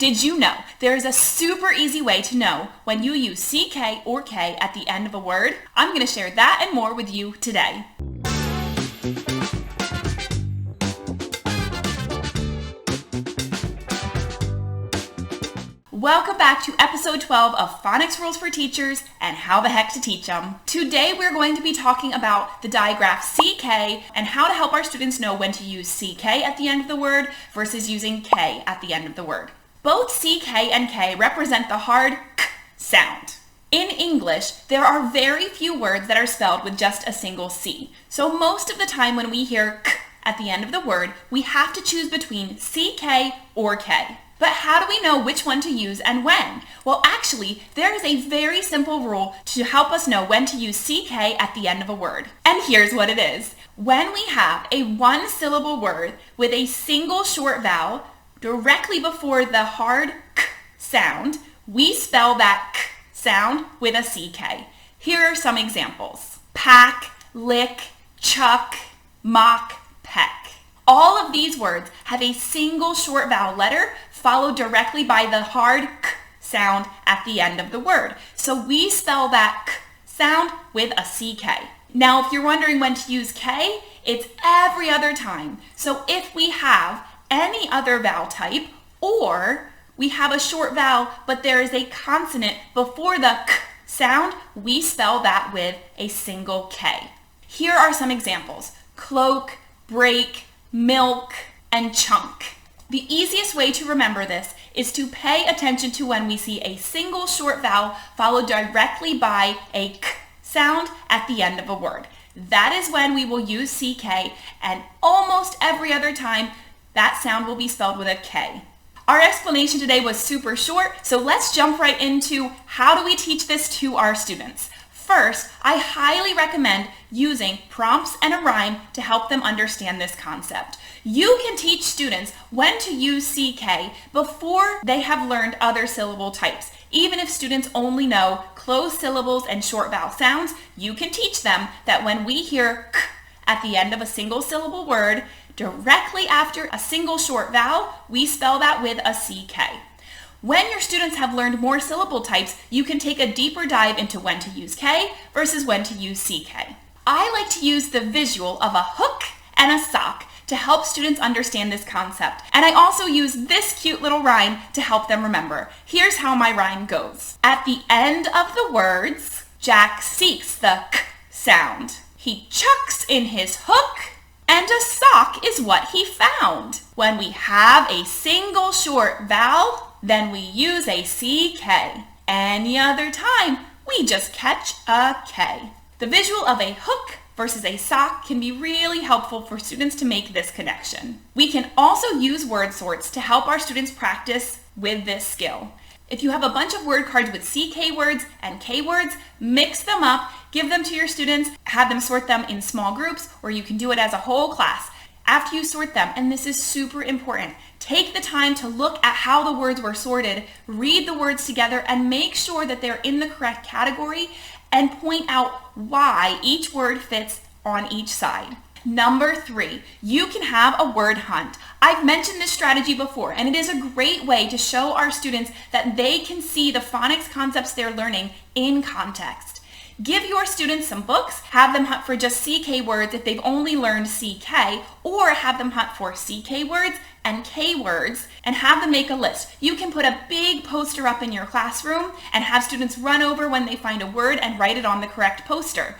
Did you know there is a super easy way to know when you use CK or K at the end of a word? I'm going to share that and more with you today. Welcome back to episode 12 of Phonics Rules for Teachers and How the Heck to Teach Them. Today we're going to be talking about the digraph CK and how to help our students know when to use CK at the end of the word versus using K at the end of the word. Both CK and K represent the hard K sound. In English, there are very few words that are spelled with just a single C. So most of the time when we hear K at the end of the word, we have to choose between CK or K. But how do we know which one to use and when? Well, actually, there is a very simple rule to help us know when to use CK at the end of a word. And here's what it is. When we have a one-syllable word with a single short vowel directly before the hard K sound, we spell that K sound with a CK. Here are some examples. Pack, lick, chuck, mock, peck. All of these words have a single short vowel letter followed directly by the hard K sound at the end of the word. So we spell that K sound with a CK. Now, if you're wondering when to use K, it's every other time. So if we have any other vowel type, or we have a short vowel, but there is a consonant before the K sound, we spell that with a single K. Here are some examples. Cloak, break, milk, and chunk. The easiest way to remember this is to pay attention to when we see a single short vowel followed directly by a K sound at the end of a word. That is when we will use CK, and almost every other time that sound will be spelled with a K. Our explanation today was super short, so let's jump right into how do we teach this to our students. First, I highly recommend using prompts and a rhyme to help them understand this concept. You can teach students when to use CK before they have learned other syllable types. Even if students only know closed syllables and short vowel sounds, you can teach them that when we hear K at the end of a single syllable word, directly after a single short vowel, we spell that with a CK. When your students have learned more syllable types, you can take a deeper dive into when to use K versus when to use CK. I like to use the visual of a hook and a sock to help students understand this concept. And I also use this cute little rhyme to help them remember. Here's how my rhyme goes. At the end of the words, Jack seeks the K sound. He chucks in his hook, and a sock is what he found. When we have a single short vowel, then we use a CK. Any other time, we just catch a K. The visual of a hook versus a sock can be really helpful for students to make this connection. We can also use word sorts to help our students practice with this skill. If you have a bunch of word cards with CK words and K words, mix them up, give them to your students, have them sort them in small groups, or you can do it as a whole class. After you sort them, and this is super important, take the time to look at how the words were sorted, read the words together, and make sure that they're in the correct category, and point out why each word fits on each side. Number 3, you can have a word hunt. I've mentioned this strategy before, and it is a great way to show our students that they can see the phonics concepts they're learning in context. Give your students some books, have them hunt for just CK words if they've only learned CK, or have them hunt for CK words and K words, and have them make a list. You can put a big poster up in your classroom and have students run over when they find a word and write it on the correct poster.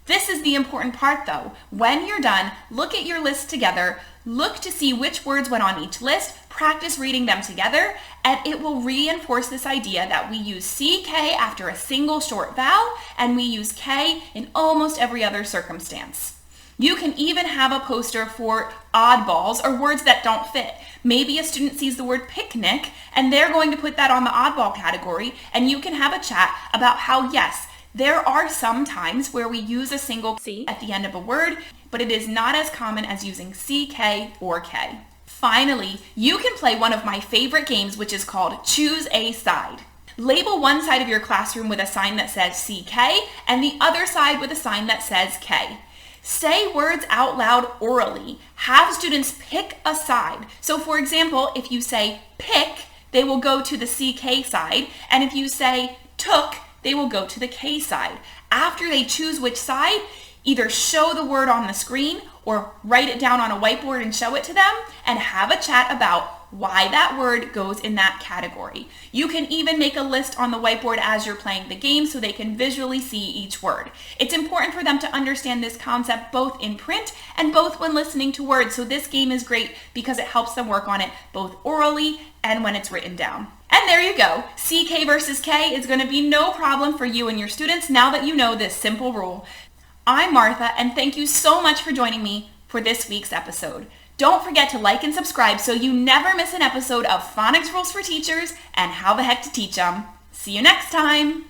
This is the important part though. When you're done, look at your list together, look to see which words went on each list, practice reading them together, and it will reinforce this idea that we use CK after a single short vowel and we use K in almost every other circumstance. You can even have a poster for oddballs or words that don't fit. Maybe a student sees the word picnic and they're going to put that on the oddball category, and you can have a chat about how, yes, there are some times where we use a single C at the end of a word, but it is not as common as using CK or K. Finally, you can play one of my favorite games, which is called Choose a Side. Label one side of your classroom with a sign that says CK and the other side with a sign that says K. Say words out loud orally. Have students pick a side. So for example, if you say pick, they will go to the CK side. And if you say took, they will go to the K side. After they choose which side, either show the word on the screen or write it down on a whiteboard and show it to them and have a chat about why that word goes in that category. You can even make a list on the whiteboard as you're playing the game so they can visually see each word. It's important for them to understand this concept both in print and both when listening to words. So this game is great because it helps them work on it both orally and when it's written down. And there you go. CK versus K is going to be no problem for you and your students now that you know this simple rule. I'm Martha, and thank you so much for joining me for this week's episode. Don't forget to like and subscribe so you never miss an episode of Phonics Rules for Teachers and How the Heck to Teach 'em. See you next time!